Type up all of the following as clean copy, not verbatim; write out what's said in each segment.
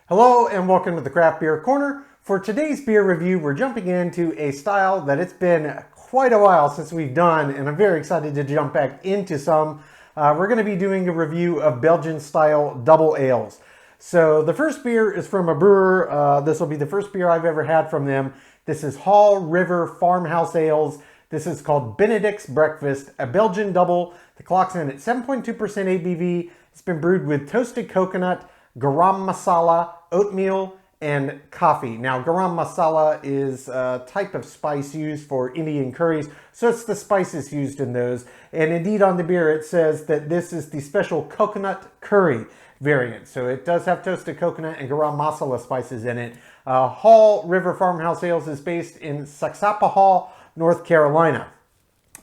Hello and welcome to the Craft Beer Corner. For today's beer review, we're jumping into a style that it's been quite a while since we've done, and I'm very excited to jump back into some. We're going to be doing a review of Belgian-style double ales. So the first beer is from a brewer. This will be the first beer I've ever had from them. This is Haw River Farmhouse Ales. This is called Benedict's Breakfast, a Belgian double. The clock's in at 7.2% ABV. It's been brewed with toasted coconut, garam masala, oatmeal, and coffee. Now, garam masala is a type of spice used for Indian curries, so it's the spices used in those. And indeed on the beer it says that this is the special coconut curry variant. So it does have toasted coconut and garam masala spices in it. Haw River Farmhouse Ales is based in Saxapahaw, North Carolina.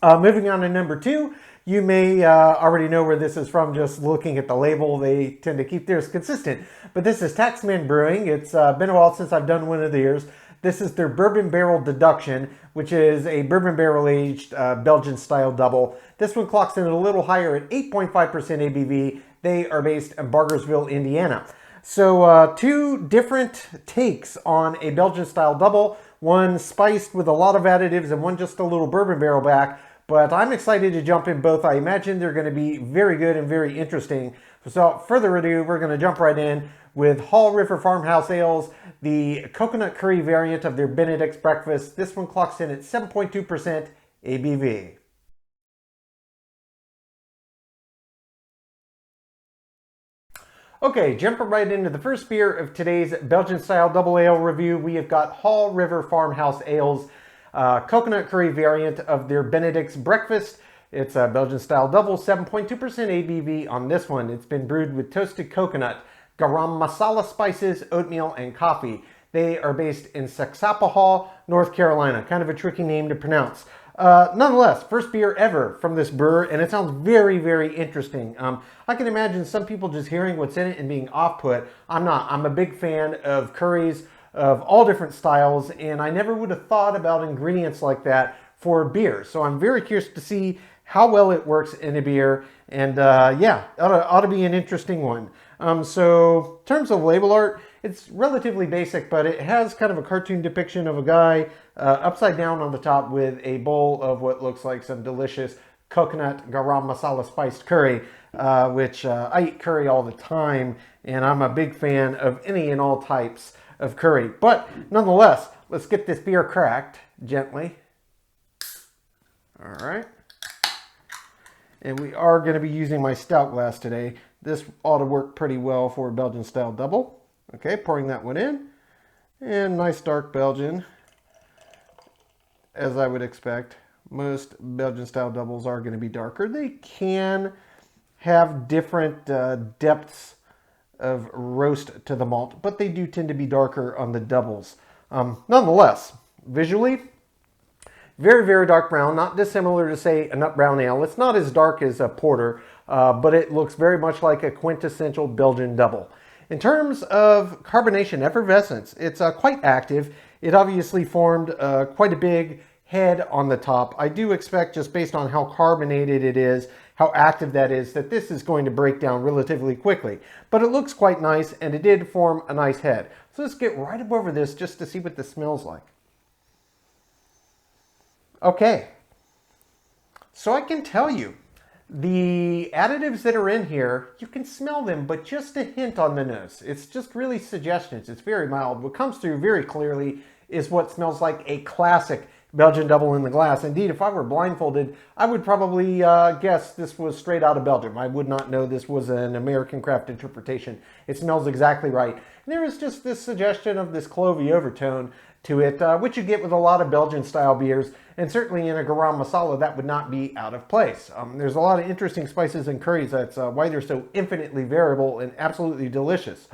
Moving on to number two, you may already know where this is from just looking at the label. They tend to keep theirs consistent. But this is Taxman Brewing. It's been a while since I've done one of theirs. This is their Bourbon Barrel Deduction, which is a bourbon barrel aged Belgian-style double. This one clocks in a little higher at 8.5% ABV. They are based in Bargersville, Indiana. So two different takes on a Belgian-style double. One spiced with a lot of additives and one just a little bourbon barrel back. But I'm excited to jump in both. I imagine they're going to be very good and very interesting. So without further ado, we're going to jump right in with Haw River Farmhouse Ales, the coconut curry variant of their Benedict's Breakfast. This one clocks in at 7.2% ABV. Okay, jumping right into the first beer of today's Belgian-style double ale review, we have got Haw River Farmhouse Ales, coconut curry variant of their Benedict's Breakfast. It's a Belgian-style double, 7.2% ABV on this one. It's been brewed with toasted coconut, garam masala spices, oatmeal, and coffee. They are based in Saxapahaw, North Carolina. Kind of a tricky name to pronounce. Nonetheless, first beer ever from this brewer, and it sounds very, very interesting. I can imagine some people just hearing what's in it and being off-put. I'm not. I'm a big fan of curries of all different styles, and I never would have thought about ingredients like that for beer. So I'm very curious to see how well it works in a beer, and yeah, ought to be an interesting one. So in terms of label art, it's relatively basic, but it has kind of a cartoon depiction of a guy upside down on the top with a bowl of what looks like some delicious coconut garam masala spiced curry, which I eat curry all the time, and I'm a big fan of any and all types of curry. But nonetheless, let's get this beer cracked gently. All right. And we are going to be using my stout glass today. This ought to work pretty well for a Belgian-style double. Okay, pouring that one in. And nice dark Belgian, as I would expect. Most Belgian-style doubles are going to be darker. They can have different depths of roast to the malt, but they do tend to be darker on the doubles. Nonetheless, visually, very, very dark brown, not dissimilar to, say, a nut brown ale. It's not as dark as a porter, but it looks very much like a quintessential Belgian double. In terms of carbonation effervescence, it's quite active. It obviously formed quite a big head on the top. I do expect, just based on how carbonated it is, how active that is, that this is going to break down relatively quickly. But it looks quite nice, and it did form a nice head. So let's get right up over this just to see what this smells like. Okay, so I can tell you, the additives that are in here, you can smell them, but just a hint on the nose. It's just really suggestions. It's very mild. What comes through very clearly is what smells like a classic Belgian double in the glass. Indeed, if I were blindfolded, I would probably guess this was straight out of Belgium. I would not know this was an American craft interpretation. It smells exactly right. And there is just this suggestion of this clovey overtone to it, which you get with a lot of Belgian-style beers, and certainly in a garam masala that would not be out of place. There's a lot of interesting spices and curries. That's why they're so infinitely variable and absolutely delicious.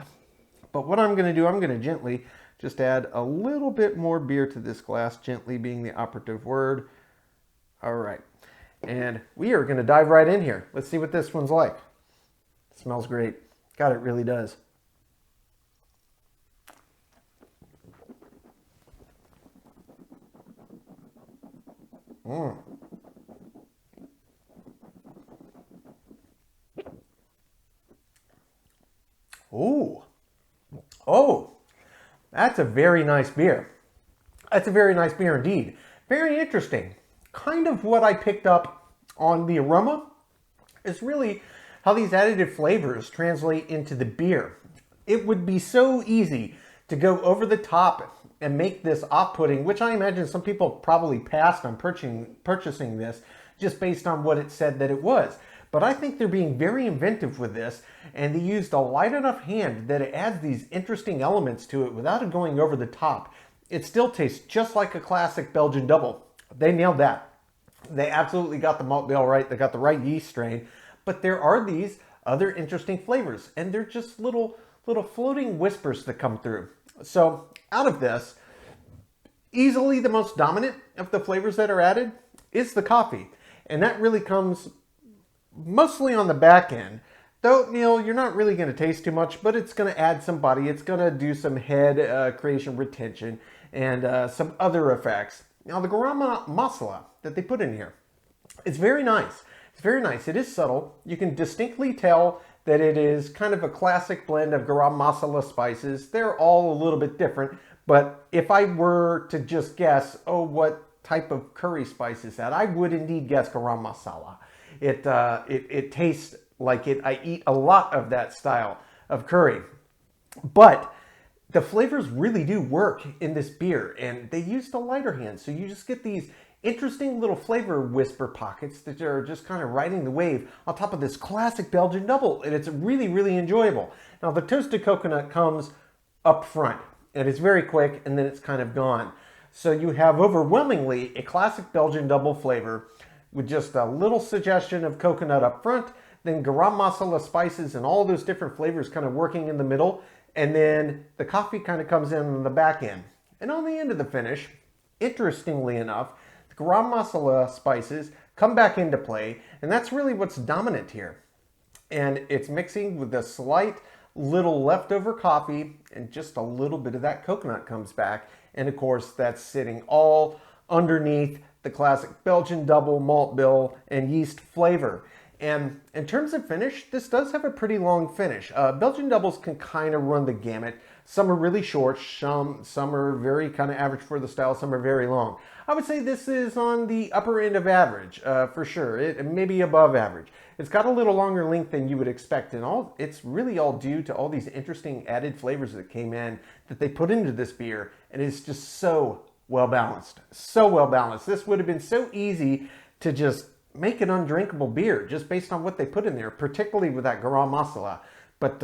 But what I'm going to do, I'm going to gently just add a little bit more beer to this glass, gently being the operative word. All right, and we are going to dive right in here. Let's see what this one's like. It smells great. God, it really does. Ooh, Oh, that's a very nice beer. That's a very nice beer indeed. Very interesting. Kind of what I picked up on the aroma is really how these additive flavors translate into the beer. It would be so easy to go over the top and make this off-putting, which I imagine some people probably passed on purchasing this just based on what it said that it was. But I think they're being very inventive with this, and they used a light enough hand that it adds these interesting elements to it without it going over the top. It still tastes just like a classic Belgian double. They nailed that. They absolutely got the malt bill right. They got the right yeast strain. But there are these other interesting flavors, and they're just little floating whispers that come through. So out of this, easily the most dominant of the flavors that are added is the coffee. And that really comes mostly on the back end. The oatmeal, you're not really going to taste too much, but it's going to add some body. It's going to do some head creation retention and some other effects. Now the garam masala that they put in here, it's very nice. It's very nice. It is subtle. You can distinctly tell that it is kind of a classic blend of garam masala spices. They're all a little bit different, but if I were to just guess, oh, what type of curry spice is that? I would indeed guess garam masala. It tastes like it. I eat a lot of that style of curry, but the flavors really do work in this beer, and they used a lighter hand, so you just get these interesting little flavor whisper pockets that are just kind of riding the wave on top of this classic Belgian double, and it's really, really enjoyable. Now the toasted coconut comes up front, and it's very quick, and then it's kind of gone. So you have overwhelmingly a classic Belgian double flavor with just a little suggestion of coconut up front, then garam masala spices and all those different flavors kind of working in the middle, and then the coffee kind of comes in on the back end. And on the end of the finish, interestingly enough, the garam masala spices come back into play, and that's really what's dominant here. And it's mixing with a slight little leftover coffee, and just a little bit of that coconut comes back. And of course, that's sitting all underneath the classic Belgian double malt bill and yeast flavor. And in terms of finish, this does have a pretty long finish. Belgian doubles can kind of run the gamut. Some are really short, some are very kind of average for the style, some are very long. I would say this is on the upper end of average, for sure. It maybe above average. It's got a little longer length than you would expect, and it's really all due to all these interesting added flavors that came in that they put into this beer, and it's just so well balanced. So well balanced. This would have been so easy to just make an undrinkable beer just based on what they put in there, particularly with that garam masala. But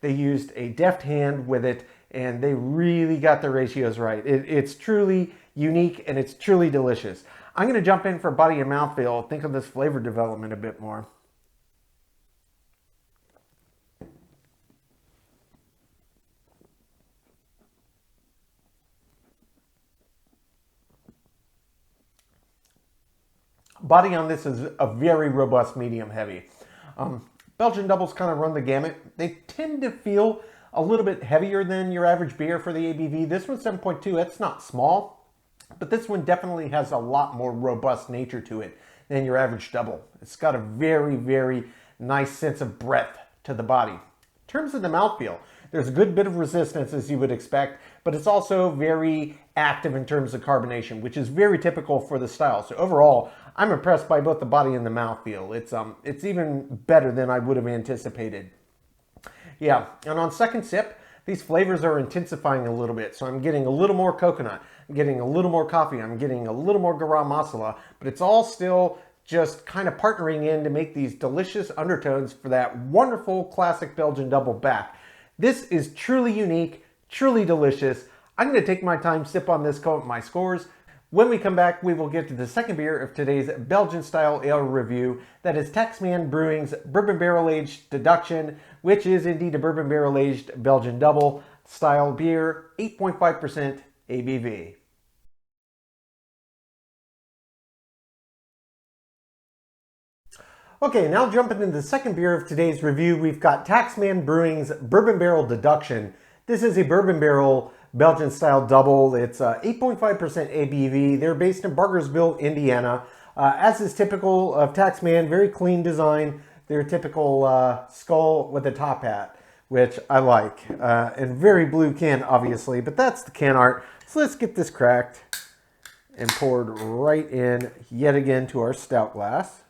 they used a deft hand with it, and they really got the ratios right. It's truly unique, and it's truly delicious. I'm going to jump in for body and mouthfeel, think of this flavor development a bit more. Body on this is a very robust medium heavy. Belgian doubles kind of run the gamut. They tend to feel a little bit heavier than your average beer for the ABV. This one's 7.2. That's not small, but this one definitely has a lot more robust nature to it than your average double. It's got a very, very nice sense of breadth to the body. In terms of the mouthfeel, there's a good bit of resistance, as you would expect, but it's also very active in terms of carbonation, which is very typical for the style. So overall, I'm impressed by both the body and the mouthfeel. It's even better than I would have anticipated. Yeah, and on second sip, these flavors are intensifying a little bit. So I'm getting a little more coconut, I'm getting a little more coffee, I'm getting a little more garam masala, but it's all still just kind of partnering in to make these delicious undertones for that wonderful classic Belgian double back. This is truly unique, truly delicious. I'm going to take my time, sip on this, come up my scores. When we come back, we will get to the second beer of today's Belgian-style ale review. That is Taxman Brewing's Bourbon Barrel Aged Deduction, which is indeed a Bourbon Barrel Aged Belgian double style beer, 8.5% ABV. Okay, now jumping into the second beer of today's review, we've got Taxman Brewing's Bourbon Barrel Deduction. This is a Bourbon Barrel Belgian style double. It's 8.5% ABV. They're based in Bargersville, Indiana. As is typical of Taxman, very clean design. Their typical skull with a top hat. which I like. And very blue can, obviously, but that's the can art. So let's get this cracked and poured right in yet again to our stout glass.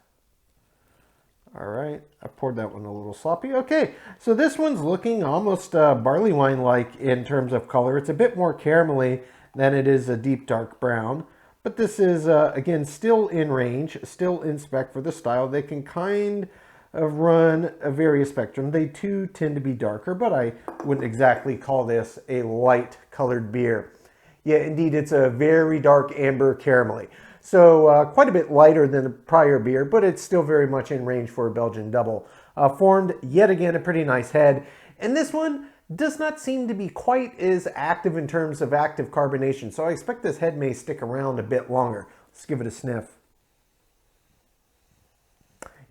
All right, I poured that one a little sloppy. Okay, so this one's looking almost barley wine-like in terms of color. It's a bit more caramelly than it is a deep dark brown. But this is, again, still in range, still in spec for the style. They can kind of run a various spectrum. They too tend to be darker, but I wouldn't exactly call this a light colored beer. Yeah, indeed, it's a very dark amber caramelly. So quite a bit lighter than the prior beer, but it's still very much in range for a Belgian double. Formed yet again a pretty nice head. And this one does not seem to be quite as active in terms of active carbonation. So I expect this head may stick around a bit longer. Let's give it a sniff.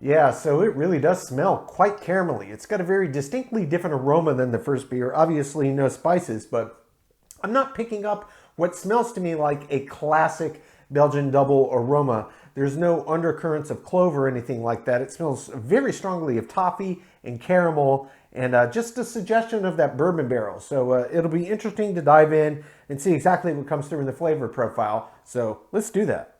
Yeah, so it really does smell quite caramelly. It's got a very distinctly different aroma than the first beer. Obviously no spices, but I'm not picking up what smells to me like a classic Belgian double aroma. There's no undercurrents of clove or anything like that. It smells very strongly of toffee and caramel and just a suggestion of that bourbon barrel. So it'll be interesting to dive in and see exactly what comes through in the flavor profile. So let's do that.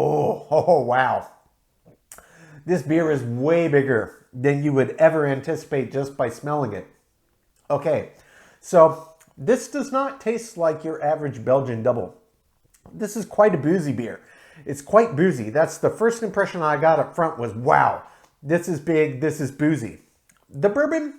Oh, wow. This beer is way bigger than you would ever anticipate just by smelling it. Okay, so this does not taste like your average Belgian double. This is quite a boozy beer. It's quite boozy. That's the first impression I got up front was, wow, this is big, this is boozy. The bourbon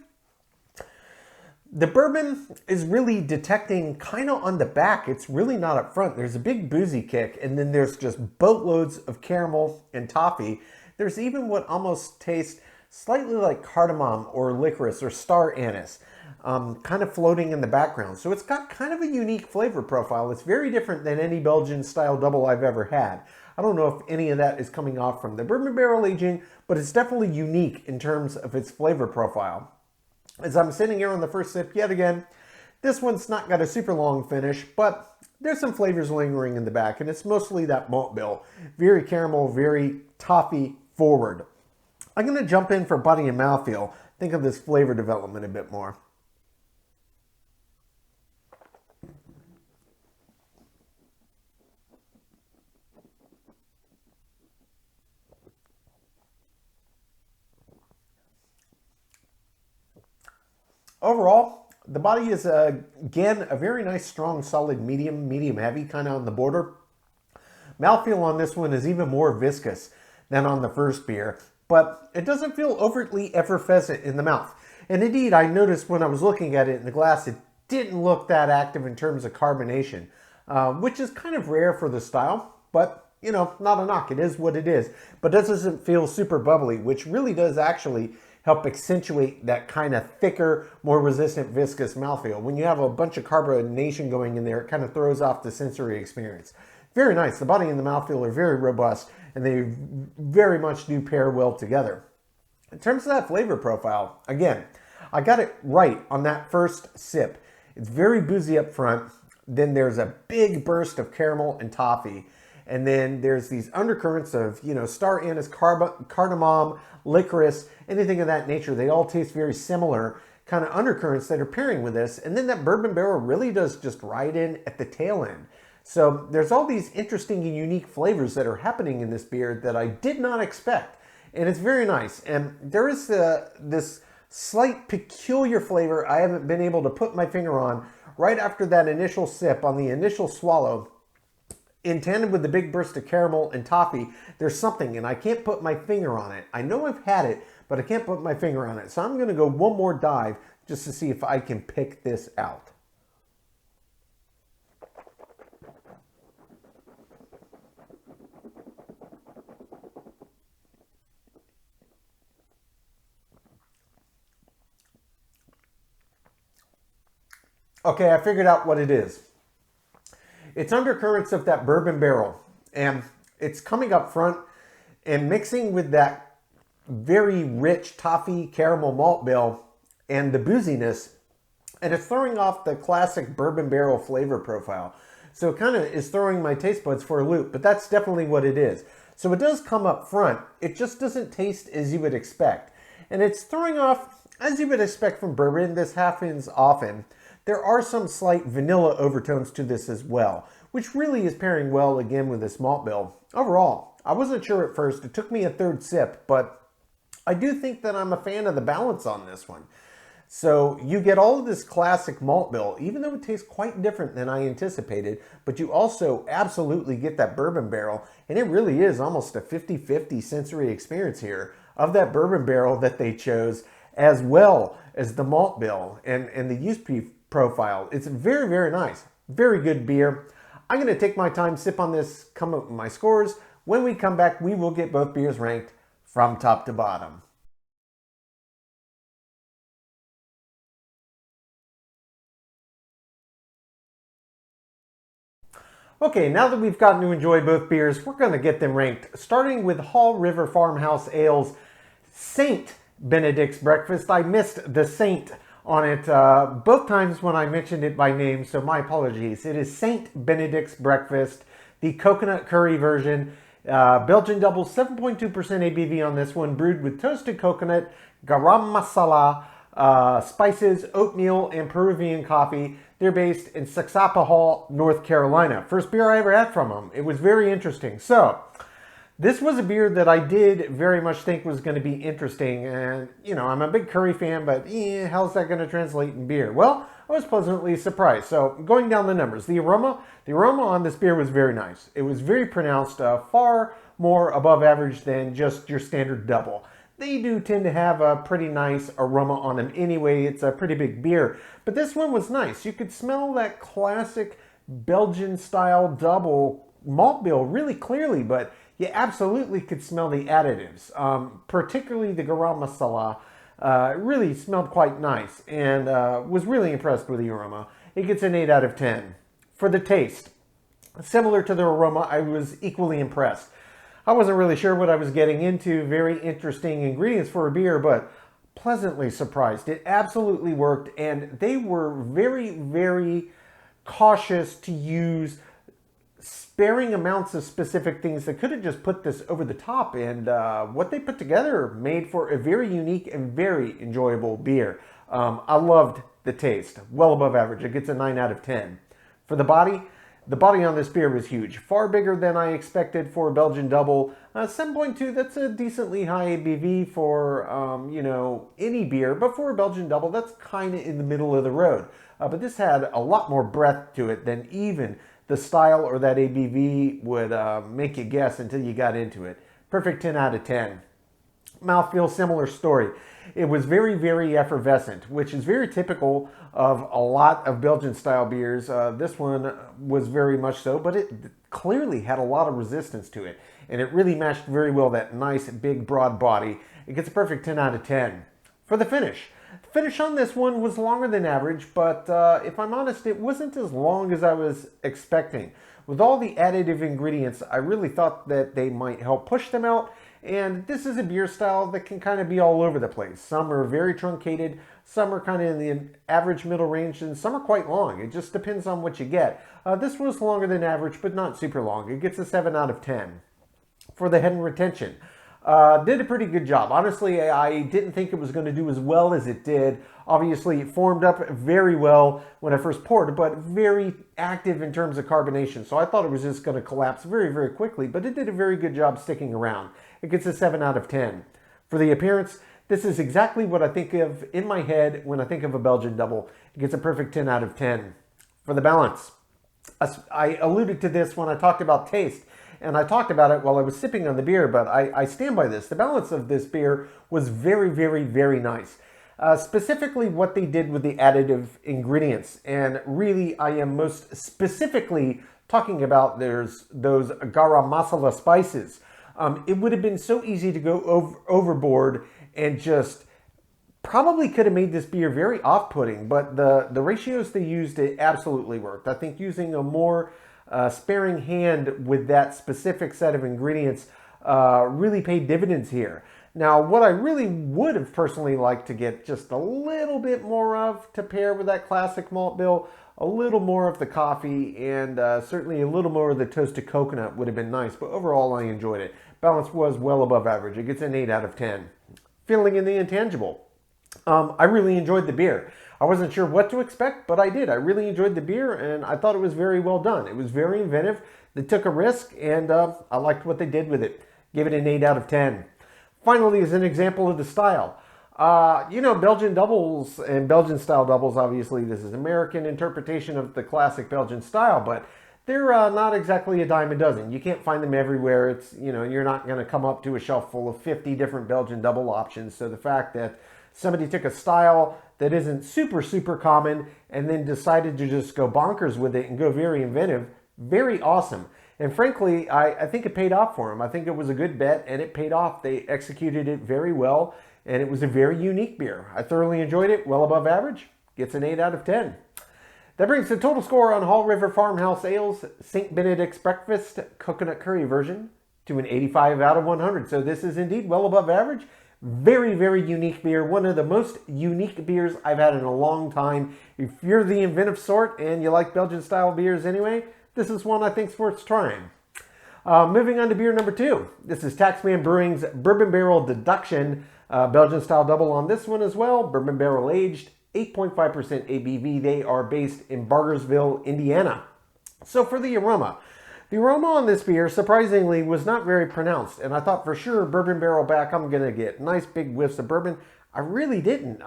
is really detecting kind of on the back. It's really not up front. There's a big boozy kick, and then there's just boatloads of caramel and toffee. There's even what almost tastes slightly like cardamom or licorice or star anise, kind of floating in the background. So it's got kind of a unique flavor profile. It's very different than any Belgian-style double I've ever had. I don't know if any of that is coming off from the bourbon barrel aging, but it's definitely unique in terms of its flavor profile. As I'm sitting here on the first sip yet again, this one's not got a super long finish, but there's some flavors lingering in the back, and it's mostly that malt bill. Very caramel, very toffee forward. I'm going to jump in for body and mouthfeel. Think of this flavor development a bit more. Overall, the body is, again, a very nice, strong, solid medium heavy, kind of on the border. Mouthfeel on this one is even more viscous than on the first beer, but it doesn't feel overtly effervescent in the mouth. And indeed, I noticed when I was looking at it in the glass, it didn't look that active in terms of carbonation, which is kind of rare for the style, but, you know, not a knock. It is what it is. But it doesn't feel super bubbly, which really does actually help accentuate that kind of thicker, more resistant, viscous mouthfeel. When you have a bunch of carbonation going in there, it kind of throws off the sensory experience. Very nice. The body and the mouthfeel are very robust, and they very much do pair well together. In terms of that flavor profile, again, I got it right on that first sip. It's very boozy up front. Then there's a big burst of caramel and toffee. And then there's these undercurrents of, you know, star anise, cardamom, licorice, anything of that nature. They all taste very similar kind of undercurrents that are pairing with this. And then that bourbon barrel really does just ride in at the tail end. So there's all these interesting and unique flavors that are happening in this beer that I did not expect. And it's very nice. And there is this slight peculiar flavor I haven't been able to put my finger on right after that initial sip on the initial swallow. In tandem with the big burst of caramel and toffee, there's something, and I can't put my finger on it. I know I've had it, but I can't put my finger on it. So I'm going to go one more dive just to see if I can pick this out. Okay, I figured out what it is. It's undercurrents of that bourbon barrel, and it's coming up front and mixing with that very rich toffee caramel malt bill and the booziness and it's throwing off the classic bourbon barrel flavor profile. So it kind of is throwing my taste buds for a loop, but that's definitely what it is. So it does come up front. It just doesn't taste as you would expect. And it's throwing off, as you would expect from bourbon, this happens often. There are some slight vanilla overtones to this as well, which really is pairing well again with this malt bill. Overall, I wasn't sure at first. It took me a third sip, but I do think that I'm a fan of the balance on this one. So you get all of this classic malt bill, even though it tastes quite different than I anticipated, but you also absolutely get that bourbon barrel, and it really is almost a 50-50 sensory experience here of that bourbon barrel that they chose, as well as the malt bill and the use profile. It's very, very nice. Very good beer. I'm going to take my time, sip on this, come up with my scores. When we come back, we will get both beers ranked from top to bottom. Okay, now that we've gotten to enjoy both beers, we're going to get them ranked, starting with Haw River Farmhouse Ales Saint Benedict's Breakfast. I missed the Saint on it both times when I mentioned it by name, so my apologies. It is Saint Benedict's Breakfast, the coconut curry version. Belgian double, 7.2% ABV on this one, brewed with toasted coconut, garam masala, spices, oatmeal, and Peruvian coffee. They're based in Saxapa, North Carolina. First beer I ever had from them. It was very interesting. So, this was a beer that I did very much think was going to be interesting. And, you know, I'm a big curry fan, but how's that going to translate in beer? Well, I was pleasantly surprised. So, going down the numbers, the aroma on this beer was very nice. It was very pronounced, far more above average than just your standard double. They do tend to have a pretty nice aroma on them anyway. It's a pretty big beer. But this one was nice. You could smell that classic Belgian-style double malt bill really clearly, but you absolutely could smell the additives, particularly the garam masala. It really smelled quite nice, and was really impressed with the aroma. It gets an 8 out of 10. For the taste, similar to the aroma, I was equally impressed. I wasn't really sure what I was getting into. Very interesting ingredients for a beer, but pleasantly surprised. It absolutely worked, and they were very, very cautious to use sparing amounts of specific things that could have just put this over the top, and what they put together made for a very unique and very enjoyable beer. I loved the taste. Well above average. It gets a 9 out of 10. For the body on this beer was huge. Far bigger than I expected for a Belgian double. 7.2, that's a decently high ABV for, you know, any beer. But for a Belgian double, that's kind of in the middle of the road. But this had a lot more breadth to it than even the style or that ABV would make you guess until you got into it. Perfect 10 out of 10. Mouthfeel, similar story. It was very, very effervescent, which is very typical of a lot of Belgian-style beers. This one was very much so, but it clearly had a lot of resistance to it, and it really matched very well that nice, big, broad body. It gets a perfect 10 out of 10. For the finish on this one was longer than average, but if I'm honest, it wasn't as long as I was expecting. With all the additive ingredients, I really thought that they might help push them out. And this is a beer style that can kind of be all over the place. Some are very truncated, some are kind of in the average middle range, and some are quite long. It just depends on what you get. This was longer than average, but not super long. It gets a 7 out of 10. For the head and retention, did a pretty good job. Honestly, I didn't think it was going to do as well as it did. Obviously, it formed up very well when I first poured, but very active in terms of carbonation. So I thought it was just going to collapse very, very quickly, but it did a very good job sticking around. It gets a 7 out of 10. For the appearance, this is exactly what I think of in my head when I think of a Belgian double. It gets a perfect 10 out of 10. For the balance, I alluded to this when I talked about taste, and I talked about it while I was sipping on the beer, but I stand by this. The balance of this beer was very, very, very nice. Specifically what they did with the additive ingredients, and really I am most specifically talking about those garam masala spices. It would have been so easy to go overboard and just probably could have made this beer very off-putting, but the ratios they used, it absolutely worked. I think using a more sparing hand with that specific set of ingredients really paid dividends here. Now, what I really would have personally liked to get just a little bit more of to pair with that classic malt bill, a little more of the coffee, and certainly a little more of the toasted coconut would have been nice, but overall I enjoyed it. Balance was well above average. It gets an 8 out of 10. Filling in the intangible. I really enjoyed the beer. I wasn't sure what to expect, but I did. I really enjoyed the beer, and I thought it was very well done. It was very inventive. They took a risk, and I liked what they did with it. Give it an 8 out of 10. Finally, as an example of the style. You know, Belgian doubles and Belgian-style doubles, obviously this is American interpretation of the classic Belgian style, but they're not exactly a dime a dozen. You can't find them everywhere. It's, you know, you're not going to come up to a shelf full of 50 different Belgian double options. So the fact that somebody took a style that isn't super common and then decided to just go bonkers with it and go very inventive, very awesome. And frankly, I think it paid off for them. I think it was a good bet, and it paid off. They executed it very well, and it was a very unique beer. I thoroughly enjoyed it, well above average. Gets an 8 out of 10. That brings the total score on Haw River Farmhouse Ales St. Benedict's Breakfast Coconut Curry version to an 85 out of 100. So this is indeed well above average. Very unique beer. One of the most unique beers I've had in a long time. If you're the inventive sort and you like Belgian-style beers anyway, this is one I think is worth trying. Moving on to beer number 2. This is Taxman Brewing's Bourbon Barrel Deduction. Belgian-style double on this one as well. Bourbon barrel aged, 8.5% ABV. They are based in Bargersville, Indiana. So for the aroma on this beer, surprisingly, was not very pronounced. And I thought for sure, bourbon barrel back, I'm going to get nice big whiffs of bourbon. I really didn't.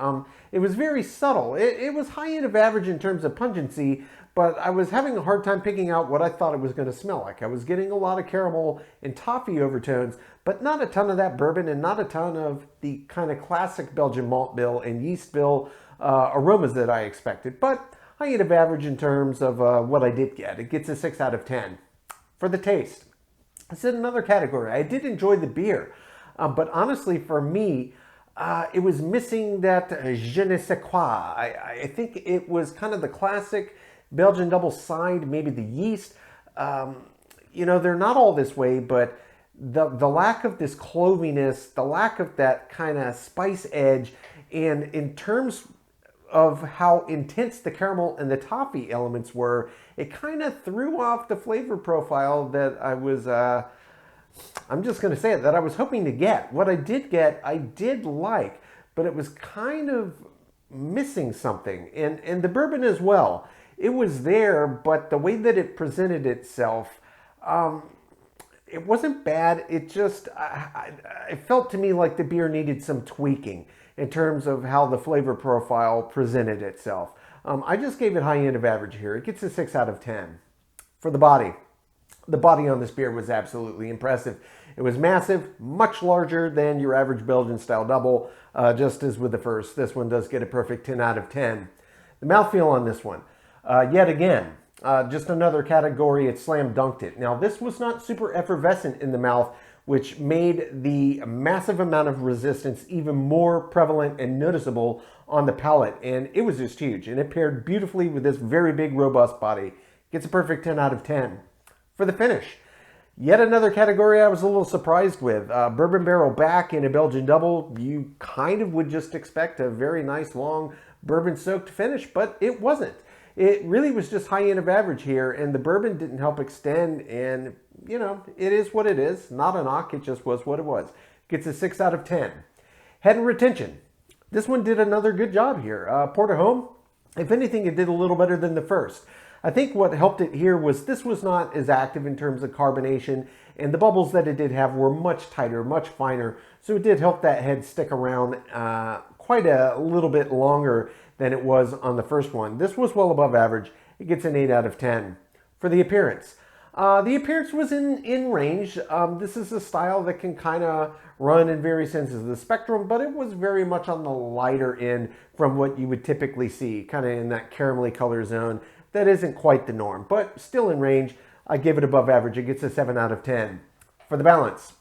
It was very subtle. It was high end of average in terms of pungency, but I was having a hard time picking out what I thought it was going to smell like. I was getting a lot of caramel and toffee overtones, but not a ton of that bourbon and not a ton of the kind of classic Belgian malt bill and yeast bill aromas that I expected. But high end of average in terms of what I did get. It gets a 6 out of 10. For the taste, it's in another category. I did enjoy the beer, but honestly for me, it was missing that je ne sais quoi. I think it was kind of the classic Belgian double side, maybe the yeast. You know, they're not all this way, but the lack of this cloviness, the lack of that kind of spice edge, and in terms of how intense the caramel and the toffee elements were, it kind of threw off the flavor profile that I was, I'm just going to say it, that I was hoping to get. What I did get, I did like, but it was kind of missing something. And the bourbon as well. It was there, but the way that it presented itself, it wasn't bad. It just, it felt to me like the beer needed some tweaking in terms of how the flavor profile presented itself. I just gave it high end of average here. It gets a 6 out of 10. For the body on this beer was absolutely impressive. It was massive, much larger than your average Belgian-style double, just as with the first. This one does get a perfect 10 out of 10. The mouthfeel on this one, yet again, just another category, it slam dunked it. Now, this was not super effervescent in the mouth, which made the massive amount of resistance even more prevalent and noticeable on the palate. And it was just huge. And it paired beautifully with this very big, robust body. Gets a perfect 10 out of 10. For the finish, yet another category I was a little surprised with. Bourbon barrel back in a Belgian double. You kind of would just expect a very nice, long, bourbon-soaked finish, but it wasn't. It really was just high end of average here, and the bourbon didn't help extend, and you know, it is what it is. Not a knock, it just was what it was. Gets a 6 out of 10. Head and retention. This one did another good job here. Porter home, if anything, it did a little better than the first. I think what helped it here was this was not as active in terms of carbonation, and the bubbles that it did have were much tighter, much finer, so it did help that head stick around quite a little bit longer than it was on the first one. This was well above average. It gets an 8 out of 10. For the appearance was in range. This is a style that can kind of run in various senses of the spectrum, but it was very much on the lighter end from what you would typically see, kind of in that caramelly color zone. That isn't quite the norm, but still in range. I give it above average. It gets a 7 out of 10. For the balance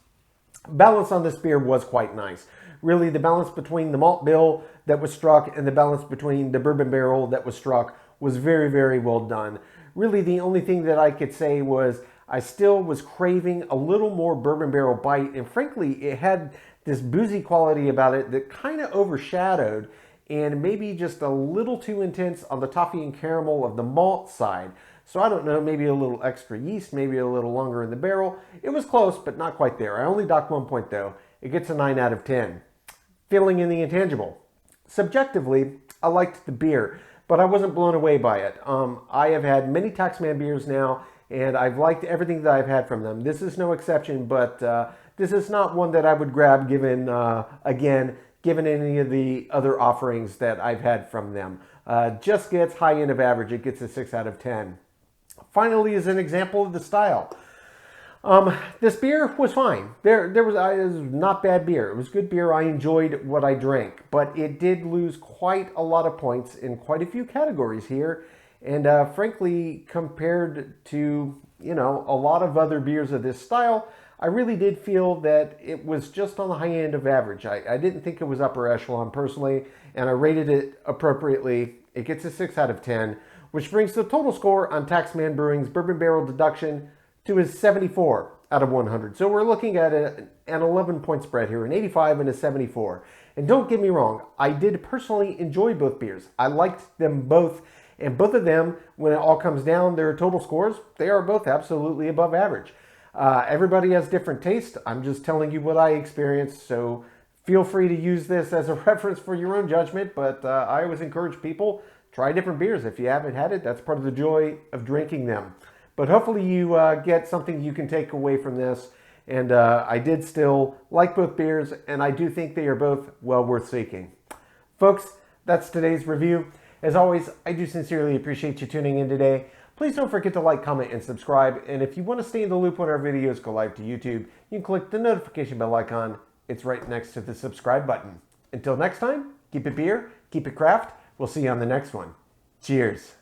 on this beer was quite nice. Really, the balance between the malt bill that was struck and the balance between the bourbon barrel that was struck was very well done. Really, the only thing that I could say was I still was craving a little more bourbon barrel bite, and frankly, it had this boozy quality about it that kind of overshadowed and maybe just a little too intense on the toffee and caramel of the malt side. So I don't know, maybe a little extra yeast, maybe a little longer in the barrel. It was close, but not quite there. I only docked 1 point though. It gets a 9 out of 10. Filling in the intangible. Subjectively, I liked the beer, but I wasn't blown away by it. I have had many Taxman beers now, and I've liked everything that I've had from them. This is no exception, but this is not one that I would grab given any of the other offerings that I've had from them. Just gets high end of average. It gets a 6 out of 10. Finally, is an example of the style. This beer was fine. It was not bad beer. It was good beer. I enjoyed what I drank, but it did lose quite a lot of points in quite a few categories here. And frankly, compared to, a lot of other beers of this style, I really did feel that it was just on the high end of average. I didn't think it was upper echelon personally, and I rated it appropriately. It gets a 6 out of 10, which brings the total score on Taxman Brewing's Bourbon Barrel Deduction to a 74 out of 100. So we're looking at an 11-point spread here, an 85 and a 74. And don't get me wrong, I did personally enjoy both beers. I liked them both, and both of them, when it all comes down, their total scores, they are both absolutely above average. Everybody has different taste. I'm just telling you what I experienced, so feel free to use this as a reference for your own judgment, but I always encourage people, try different beers. If you haven't had it, that's part of the joy of drinking them. But hopefully you get something you can take away from this. And I did still like both beers, and I do think they are both well worth seeking. Folks, that's today's review. As always, I do sincerely appreciate you tuning in today. Please don't forget to like, comment, and subscribe. And if you want to stay in the loop when our videos go live to YouTube, you can click the notification bell icon. It's right next to the subscribe button. Until next time, keep it beer, keep it craft. We'll see you on the next one. Cheers.